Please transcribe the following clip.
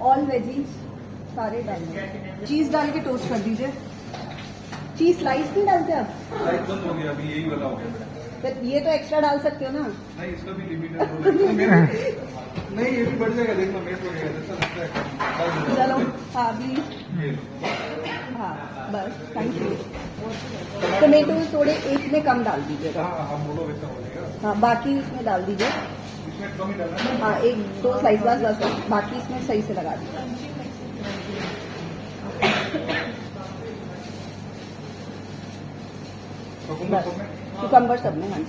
All veggies सारे डाल दो। चीज डाल के टोस्ट कर दीजिए। चीज स्लाइस नहीं डालते आप? लाइट बंद हो गया, अभी यही वाला हो गया। तो ये तो एक्स्ट्रा डाल सकते हो ना। नहीं, इसका भी लिमिट है। नहीं, ये भी बढ़ जाएगा, देखना मेट हो गया, ऐसा लगता है। चलो हाँ अभी ये लो। हाँ बस थैंक यू। टोमेटो थोड़े एक में कम डाल दीजिएगा। हाँ हाँ, बोलो वैसा हो जाएगा। हाँ बाकी इसमें डाल दीजिए। इसमें कम ही डालना है। हाँ एक दो स्लाइस बस बाकी इसमें सही से लगा दीजिए। बस कुकम्बर सब में हाँ जी।